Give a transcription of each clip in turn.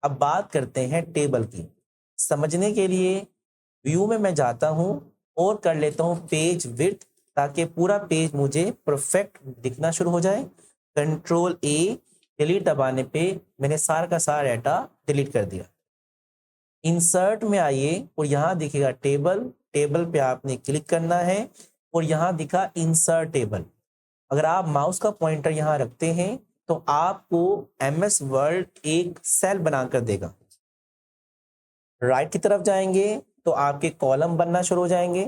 अब बात करते हैं टेबल की। समझने के लिए व्यू में मैं जाता हूँ और कर लेता हूँ पेज विड्थ, ताकि पूरा पेज मुझे परफेक्ट दिखना शुरू हो जाए। कंट्रोल ए, डिलीट दबाने पे मैंने सारा का सारा डाटा डिलीट कर दिया। इंसर्ट में आइए और यहाँ दिखेगा टेबल, टेबल पे आपने क्लिक करना है और यहाँ दिखा इंसर्ट टेबल। अगर आप माउस का पॉइंटर यहाँ रखते हैं तो आपको एमएस वर्ड एक सेल बनाकर देगा। राइट की तरफ जाएंगे तो आपके कॉलम बनना शुरू हो जाएंगे,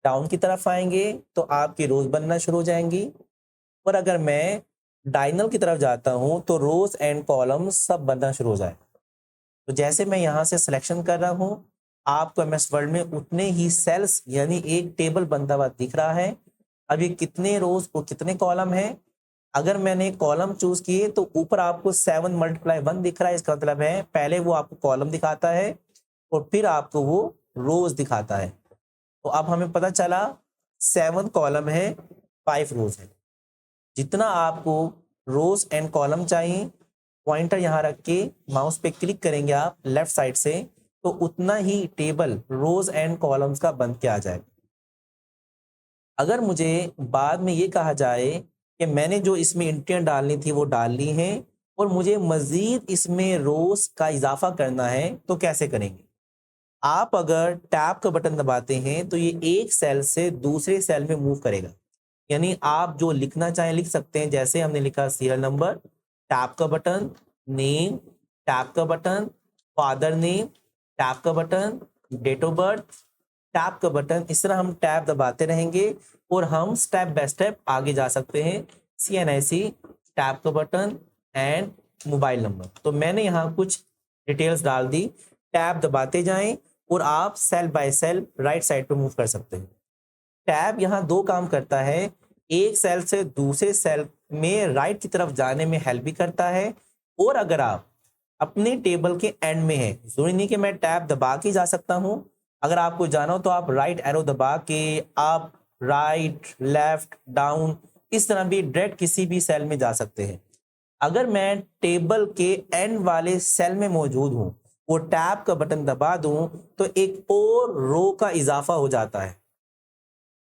डाउन की तरफ आएंगे तो आपकी रोज बनना शुरू हो जाएंगी, और अगर मैं डायनल की तरफ जाता हूं तो रोज एंड कॉलम सब बनना शुरू हो जाए। तो जैसे मैं यहाँ से सिलेक्शन कर रहा हूँ, आपको एमएस वर्ड में उतने ही सेल्स यानी एक टेबल बनता हुआ दिख रहा है। अब ये कितने रोज और कितने कॉलम है, अगर मैंने कॉलम चूज किए तो ऊपर आपको 7 × 1 दिख रहा है। इसका मतलब है पहले वो आपको कॉलम दिखाता है और फिर आपको वो रोज दिखाता है। तो अब हमें पता चला 7 कॉलम है, 5 रोज है। जितना आपको रोज एंड कॉलम चाहिए, पॉइंटर यहाँ रख के माउस पे क्लिक करेंगे आप लेफ्ट साइड से, तो उतना ही टेबल रोज एंड कॉलम्स का बन के आ जाएगा। अगर मुझे बाद में ये कहा जाए कि मैंने जो इसमें एंट्रियां डालनी थी वो डाल ली हैं और मुझे मजीद इसमें रोज का इजाफा करना है, तो कैसे करेंगे? आप अगर टैब का बटन दबाते हैं तो ये एक सेल से दूसरे सेल में मूव करेगा। यानी आप जो लिखना चाहें लिख सकते हैं। जैसे हमने लिखा सीरियल नंबर, टैब का बटन, नेम, टैब का बटन, फादर नेम, टैब का button, date of birth, tab का बटन। इस तरह हम टैब दबाते रहेंगे और हम स्टेप बाय स्टेप आगे जा सकते हैं। CNIC, टैब का बटन एंड मोबाइल नंबर। तो मैंने यहाँ कुछ डिटेल्स डाल दी। टैब दबाते जाएं और आप cell by cell right side पे मूव कर सकते हैं। टैब यहाँ 2 काम करता है, एक सेल से दूसरे सेल में राइट की तरफ जाने में हेल्प भी करता है, और अगर आप अपने टेबल के एंड में है, जरूरी नहीं कि मैं टैब दबा के जा सकता हूं। अगर आपको जाना हो तो आप राइट एरो दबा के आप राइट, लेफ्ट, डाउन इस तरह भी डायरेक्ट किसी भी सेल में जा सकते हैं। अगर मैं टेबल के एंड वाले सेल में मौजूद हूं, वो टैब का बटन दबा दूं तो एक और रो का इजाफा हो जाता है।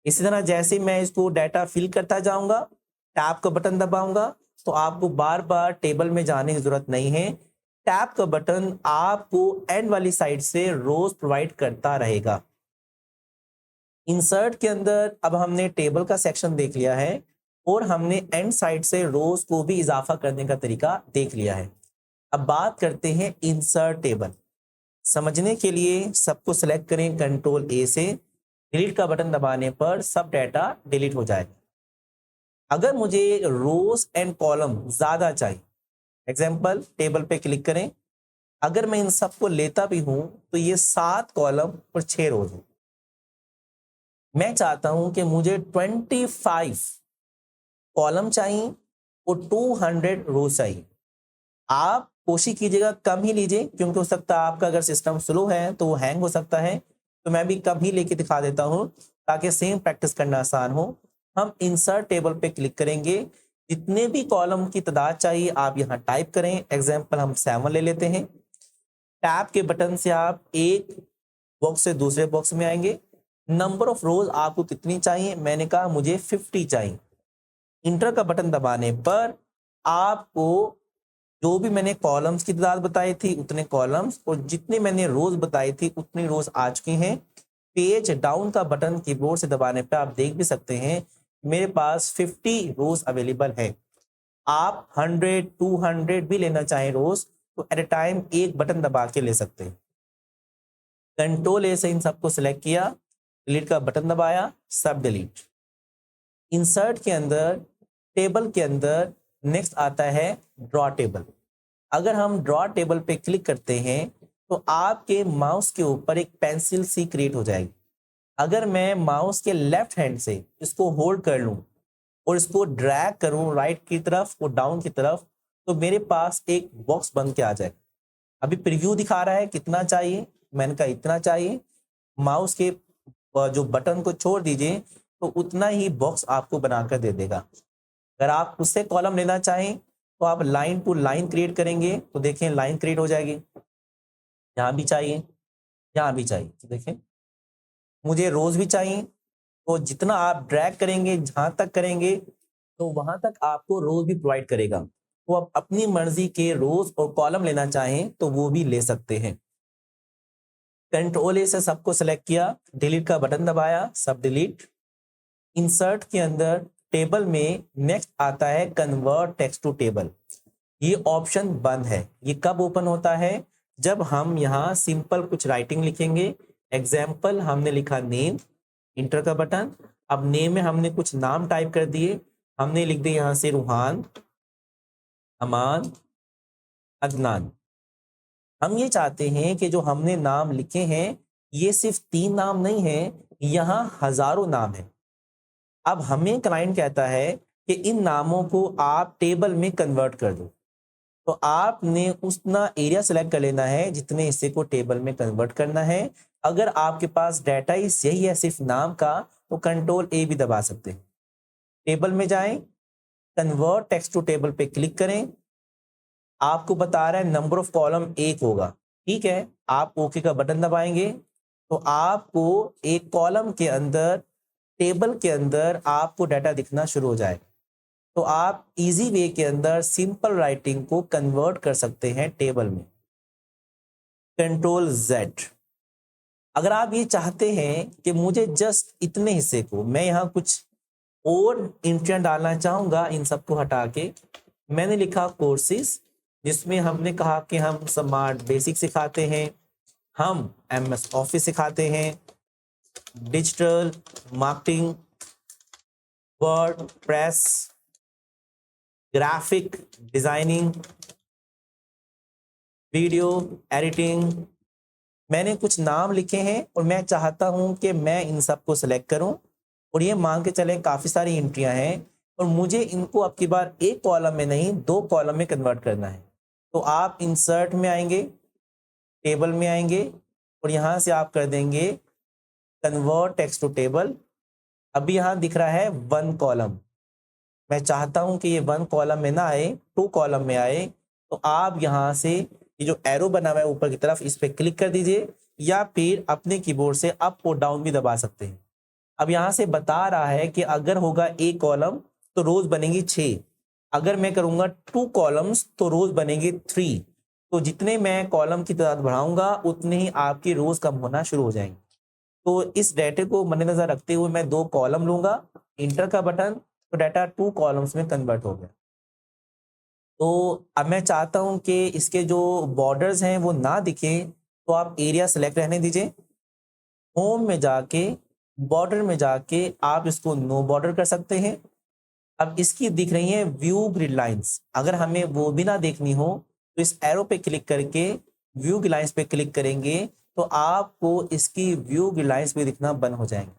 इसी तरह जैसे मैं इसको डाटा फिल करता जाऊंगा, टैब का बटन दबाऊंगा, तो आपको बार बार टेबल में जाने की जरूरत नहीं है। टैब का बटन आपको एंड वाली साइड से रोज प्रोवाइड करता रहेगा। इंसर्ट के अंदर अब हमने टेबल का सेक्शन देख लिया है और हमने एंड साइड से रोज को भी इजाफा करने का तरीका देख लिया है। अब बात करते हैं इंसर्ट टेबल। समझने के लिए सबको सिलेक्ट करें कंट्रोल ए से, डिलीट का बटन दबाने पर सब डाटा डिलीट हो जाएगा। अगर मुझे रोज एंड कॉलम ज्यादा चाहिए, एग्जांपल टेबल पे क्लिक करें, अगर मैं इन सबको लेता भी हूं तो ये 7 कॉलम और 6 रोज हो। मैं चाहता हूं कि मुझे 25 कॉलम चाहिए और 200 रोज चाहिए। आप कोशिश कीजिएगा कम ही लीजिए, क्योंकि हो सकता है आपका अगर सिस्टम स्लो है तो वो हैंग हो सकता है। तो मैं भी कम ही लेके दिखा देता हूं ताकि सेम प्रैक्टिस करना आसान हो। हम इंसर्ट टेबल पे क्लिक करेंगे, जितने भी कॉलम की तादाद चाहिए आप यहाँ टाइप करें। एग्जाम्पल हम 7 ले लेते हैं। टैब के बटन से आप एक बॉक्स से दूसरे बॉक्स में आएंगे। नंबर ऑफ रोज आपको कितनी चाहिए, मैंने कहा मुझे 50 चाहिए। इंटर का बटन दबाने पर आपको जो भी मैंने कॉलम्स की तादाद बताई थी उतने कॉलम्स, और जितने मैंने रोज बताई थी उतनी रोज आ चुकी हैं। पेज डाउन का बटन कीबोर्ड से दबाने पर आप देख भी सकते हैं मेरे पास 50 रोज अवेलेबल है। आप 100, 200 भी लेना चाहें रोज तो एट ए टाइम एक बटन दबा के ले सकते हैं। कंट्रोल ए से इन सबको सिलेक्ट किया, डिलीट का बटन दबाया, सब डिलीट। इंसर्ट के अंदर टेबल के अंदर नेक्स्ट आता है ड्रॉ टेबल। अगर हम ड्रॉ टेबल पे क्लिक करते हैं तो आपके माउस के ऊपर एक पेंसिल सी क्रिएट हो जाएगी। अगर मैं माउस के लेफ्ट हैंड से इसको होल्ड कर लूं और इसको ड्रैग करूं राइट की तरफ और डाउन की तरफ, तो मेरे पास एक बॉक्स बन के आ जाएगा। अभी प्रीव्यू दिखा रहा है कितना चाहिए, मैंने कहा इतना चाहिए। माउस के जो बटन को छोड़ दीजिए तो उतना ही बॉक्स आपको बनाकर दे देगा। अगर आप उससे कॉलम लेना चाहें तो आप लाइन टू लाइन क्रिएट करेंगे तो देखें लाइन क्रिएट हो जाएगी, यहाँ भी चाहिए, यहाँ भी चाहिए, तो देखें मुझे रोज भी चाहिए, तो जितना आप ड्रैग करेंगे जहाँ तक करेंगे तो वहां तक आपको रोज भी प्रोवाइड करेगा। तो आप अपनी मर्जी के रोज और कॉलम लेना चाहें तो वो भी ले सकते हैं। कंट्रोल ए से सबको सेलेक्ट किया, डिलीट का बटन दबाया, सब डिलीट। इंसर्ट के अंदर टेबल में नेक्स्ट आता है कन्वर्ट टेक्स्ट टू टेबल। ये ऑप्शन बंद है। ये कब ओपन होता है? जब हम यहाँ सिंपल कुछ राइटिंग लिखेंगे। एग्जाम्पल हमने लिखा नेम, इंटर का बटन। अब नेम में हमने कुछ नाम टाइप कर दिए, हमने लिख दिया यहाँ से रूहान, अमान, अदनान। हम ये चाहते हैं कि जो हमने नाम लिखे हैं ये सिर्फ 3 नाम नहीं है, यहाँ हजारों नाम है। अब हमें क्लाइंट कहता है कि इन नामों को आप टेबल में कन्वर्ट कर दो। तो आपने उतना एरिया सेलेक्ट कर लेना है जितने हिस्से को टेबल में कन्वर्ट करना है। अगर आपके पास डाटा ही यही है सिर्फ नाम का तो कंट्रोल ए भी दबा सकते हैं। टेबल में जाएं, कन्वर्ट टेक्स्ट टू टेबल पे क्लिक करें। आपको बता रहा है नंबर ऑफ कॉलम 1 होगा, ठीक है। आप ओके का बटन दबाएंगे तो आपको एक कॉलम के अंदर, टेबल के अंदर आपको डाटा दिखना शुरू हो जाएगा। तो आप इजी वे के अंदर सिंपल राइटिंग को कन्वर्ट कर सकते हैं टेबल में। Control Z. अगर आप ये चाहते हैं कि मुझे जस्ट इतने हिस्से को, मैं यहाँ कुछ और इंट्रेंट डालना चाहूंगा, इन सबको हटा के मैंने लिखा कोर्सेज, जिसमें हमने कहा कि हम स्मार्ट बेसिक सिखाते हैं, हम MS ऑफिस सिखाते हैं, digital marketing, word press, graphic designing, video editing. मैंने कुछ नाम लिखे हैं और मैं चाहता हूं कि मैं इन सब को सिलेक्ट करूं। और ये मान के चले काफ़ी सारी एंट्रियां हैं और मुझे इनको अब की बार एक कॉलम में नहीं 2 कॉलम में कन्वर्ट करना है। तो आप इंसर्ट में आएंगे, टेबल में आएंगे और यहाँ से आप कर देंगे कन्वर्ट टेक्स्ट टू टेबल। अभी यहाँ दिख रहा है 1 कॉलम। मैं चाहता हूं कि ये 1 कॉलम में ना आए, 2 कॉलम में आए। तो आप यहाँ से ये जो एरो बना हुआ है ऊपर की तरफ, इस पर क्लिक कर दीजिए या फिर अपने कीबोर्ड से अप और डाउन भी दबा सकते हैं। अब यहाँ से बता रहा है कि अगर होगा 1 कॉलम तो रोज बनेगी 6। अगर मैं करूँगा 2 कॉलम्स तो रोज बनेगी 3। तो जितने मैं कॉलम की तादाद बढ़ाऊंगा उतने ही आपकी रोज कम होना शुरू हो जाएंगे। तो इस डाटे को मद्देनजर रखते हुए मैं 2 कॉलम लूंगा, इंटर का बटन, तो डाटा 2 कॉलम्स में कन्वर्ट हो गया। तो अब मैं चाहता हूं कि इसके जो बॉर्डर्स हैं वो ना दिखें, तो आप एरिया सेलेक्ट रहने दीजिए। होम में जाके बॉर्डर में जाके आप इसको नो बॉर्डर कर सकते हैं। अब इसकी दिख रही है व्यू ग्रिड लाइंस। अगर हमें वो भी ना देखनी हो तो इस एरो पे क्लिक करके व्यू ग्रिड लाइंस पे क्लिक करेंगे तो आपको इसकी व्यू ग्रिड लाइंस भी दिखना बंद हो जाएंगे।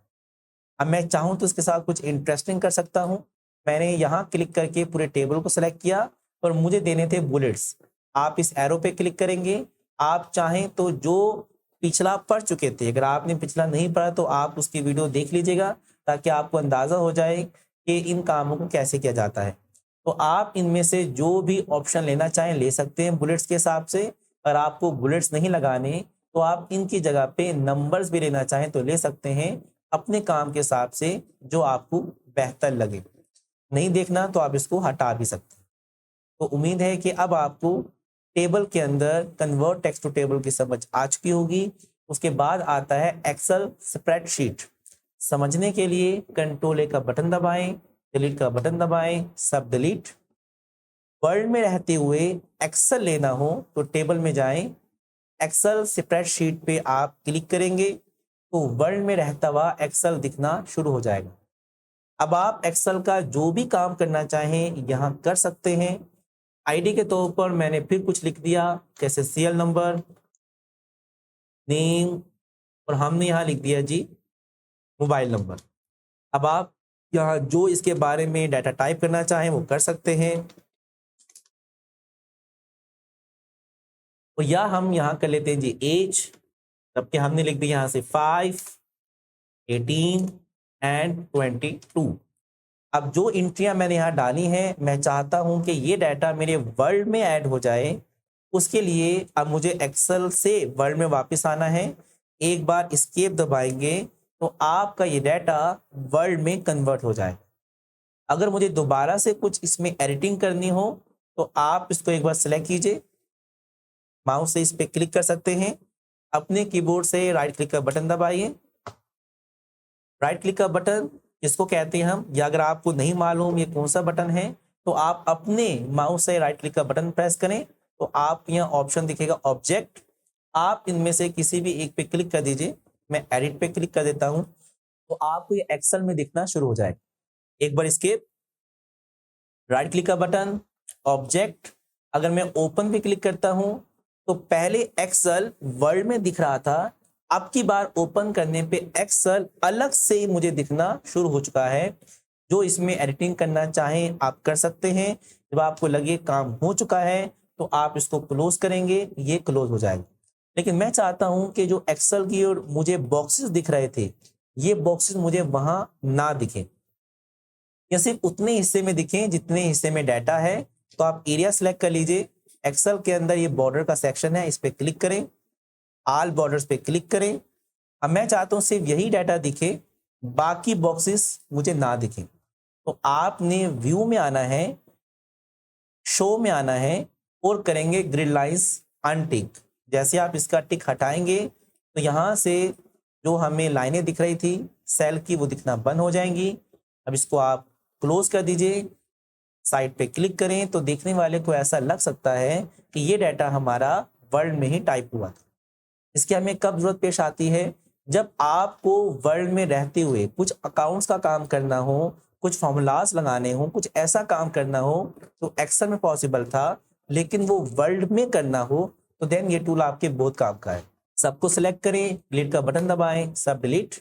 अब मैं चाहूँ तो इसके साथ कुछ इंटरेस्टिंग कर सकता हूँ। मैंने यहाँ क्लिक करके पूरे टेबल को सेलेक्ट किया और मुझे देने थे बुलेट्स। आप इस एरो पे क्लिक करेंगे। आप चाहें तो जो पिछला पढ़ चुके थे, अगर आपने पिछला नहीं पढ़ा तो आप उसकी वीडियो देख लीजिएगा ताकि आपको अंदाज़ा हो जाए कि इन कामों को कैसे किया जाता है। तो आप इनमें से जो भी ऑप्शन लेना चाहें ले सकते हैं बुलेट्स के हिसाब से। अगर आपको बुलेट्स नहीं लगाने तो आप इनकी जगह पे नंबर्स भी लेना चाहें तो ले सकते हैं, अपने काम के हिसाब से जो आपको बेहतर लगे। नहीं देखना तो आप इसको हटा भी सकते हैं। तो उम्मीद है कि अब आपको टेबल के अंदर कन्वर्ट टेक्स्ट टू टेबल की समझ आ चुकी होगी। उसके बाद आता है एक्सेल स्प्रेडशीट। समझने के लिए कंट्रोल ए का बटन दबाएं, डिलीट का बटन दबाएं, सब डिलीट। वर्ड में रहते हुए एक्सेल लेना हो तो टेबल में जाएं, एक्सेल स्प्रेडशीट पे आप क्लिक करेंगे तो वर्ड में रहता हुआ एक्सेल दिखना शुरू हो जाएगा। अब आप एक्सेल का जो भी काम करना चाहें यहाँ कर सकते हैं। आईडी के तौर पर मैंने फिर कुछ लिख दिया, जैसे सीरियल नंबर, नेम, और हमने यहाँ लिख दिया जी मोबाइल नंबर। अब आप यहाँ जो इसके बारे में डाटा टाइप करना चाहें वो कर सकते हैं। तो या हम यहाँ कर लेते हैं जी एज, जबकि हमने लिख दिया यहाँ से 5, 18 एंड 22। अब जो एंट्रियां मैंने यहाँ डाली हैं, मैं चाहता हूँ कि ये डाटा मेरे वर्ल्ड में ऐड हो जाए। उसके लिए अब मुझे एक्सेल से वर्ल्ड में वापस आना है। एक बार एस्केप दबाएंगे तो आपका ये डाटा वर्ल्ड में कन्वर्ट हो जाए। अगर मुझे दोबारा से कुछ इसमें एडिटिंग करनी हो तो आप इसको एक बार सेलेक्ट कीजिए, माउस से इस पर क्लिक कर सकते हैं, अपने कीबोर्ड से राइट क्लिक का बटन दबाइए। राइट क्लिक का बटन इसको कहते हैं हम, या अगर आपको नहीं मालूम ये कौन सा बटन है तो आप अपने माउस से राइट क्लिक का बटन प्रेस करें तो आप यहाँ ऑप्शन दिखेगा ऑब्जेक्ट, आप इनमें से किसी भी एक पे क्लिक कर दीजिए। मैं एडिट पे क्लिक कर देता हूँ तो आपको ये एक्सेल में दिखना शुरू हो जाएगा। एक बार एस्केप, राइट क्लिक का बटन, ऑब्जेक्ट, अगर मैं ओपन पे क्लिक करता हूं तो पहले एक्सेल वर्ल्ड में दिख रहा था, अब की बार ओपन करने पे एक्सेल अलग से मुझे दिखना शुरू हो चुका है। जो इसमें एडिटिंग करना चाहें आप कर सकते हैं। जब आपको लगे काम हो चुका है तो आप इसको क्लोज करेंगे, ये क्लोज हो जाएगा। लेकिन मैं चाहता हूं कि जो एक्सेल की और मुझे बॉक्सेस दिख रहे थे, ये बॉक्सेस मुझे वहां ना दिखे, या सिर्फ उतने हिस्से में दिखें जितने हिस्से में डाटा है। तो आप एरिया सेलेक्ट कर लीजिए। एक्सेल के अंदर ये बॉर्डर का सेक्शन है, इस पे क्लिक करें, ऑल बॉर्डर्स पे क्लिक करें। अब मैं चाहता हूं सिर्फ यही डाटा दिखे, बाकी बॉक्सेस मुझे ना दिखें। तो आपने व्यू में आना है, शो में आना है और करेंगे ग्रिड लाइंस अनटिक। जैसे आप इसका टिक हटाएंगे तो यहाँ से जो हमें लाइनें दिख रही थी सेल की, वो दिखना बंद हो जाएंगी। अब इसको आप क्लोज कर दीजिए, साइड पे क्लिक करें तो देखने वाले को ऐसा लग सकता है कि ये डाटा हमारा वर्ल्ड में ही टाइप हुआ था। इसकी हमें कब जरूरत पेश आती है? जब आपको वर्ल्ड में रहते हुए कुछ अकाउंट्स का काम करना हो, कुछ फॉर्मूलाज लगाने हो, कुछ ऐसा काम करना हो तो एक्सेल में पॉसिबल था, लेकिन वो वर्ल्ड में करना हो तो देन ये टूल आपके बहुत काम का है। सबको सिलेक्ट करें, डिलीट का बटन दबाएं, सब डिलीट।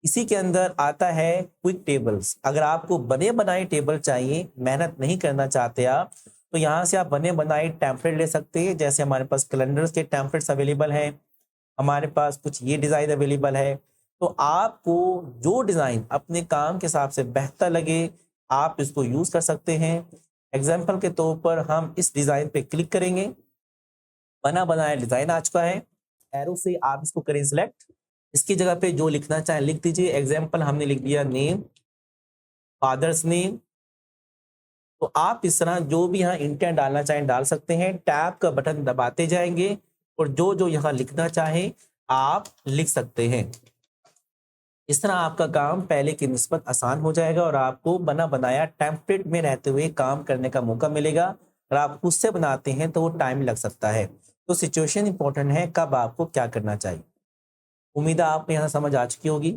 इसी के अंदर आता है क्विक टेबल्स। अगर आपको बने बनाए टेबल चाहिए, मेहनत नहीं करना चाहते आप, तो यहाँ से आप बने बनाए टेम्पलेट ले सकते हैं। जैसे हमारे पास कैलेंडर्स के टेम्पलेट्स अवेलेबल हैं, हमारे पास कुछ ये डिज़ाइन अवेलेबल है। तो आपको जो डिज़ाइन अपने काम के हिसाब से बेहतर लगे आप इसको यूज़ कर सकते हैं। एग्जाम्पल के तौर पर हम इस डिज़ाइन पे क्लिक करेंगे, बना बनाया डिज़ाइन आ चुका है। एरो से आप इसको करें सिलेक्ट, इसकी जगह पे जो लिखना चाहें लिख दीजिए। एग्जाम्पल हमने लिख दिया नेम, फादर्स नेम। तो आप इस तरह जो भी यहाँ इंटेंट डालना चाहें डाल सकते हैं। टैब का बटन दबाते जाएंगे और जो जो यहाँ लिखना चाहें आप लिख सकते हैं। इस तरह आपका काम पहले की निस्बत आसान हो जाएगा और आपको बना बनाया टेम्पलेट में रहते हुए काम करने का मौका मिलेगा। अगर आप खुद से बनाते हैं तो वो टाइम लग सकता है। तो सिचुएशन इंपॉर्टेंट है, कब आपको क्या करना चाहिए। उम्मीद है आपको यहाँ समझ आ चुकी होगी।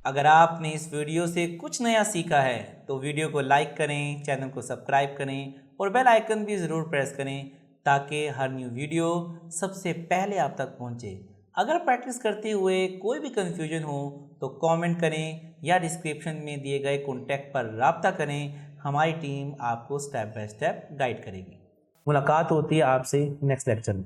अगर आपने इस वीडियो से कुछ नया सीखा है तो वीडियो को लाइक करें, चैनल को सब्सक्राइब करें और बेल आइकन भी ज़रूर प्रेस करें ताकि हर न्यू वीडियो सबसे पहले आप तक पहुंचे। अगर प्रैक्टिस करते हुए कोई भी कन्फ्यूजन हो तो कमेंट करें या डिस्क्रिप्शन में दिए गए कॉन्टैक्ट पर राब्ता करें। हमारी टीम आपको स्टेप बाय स्टेप गाइड करेगी। मुलाकात होती है आपसे नेक्स्ट लेक्चर में।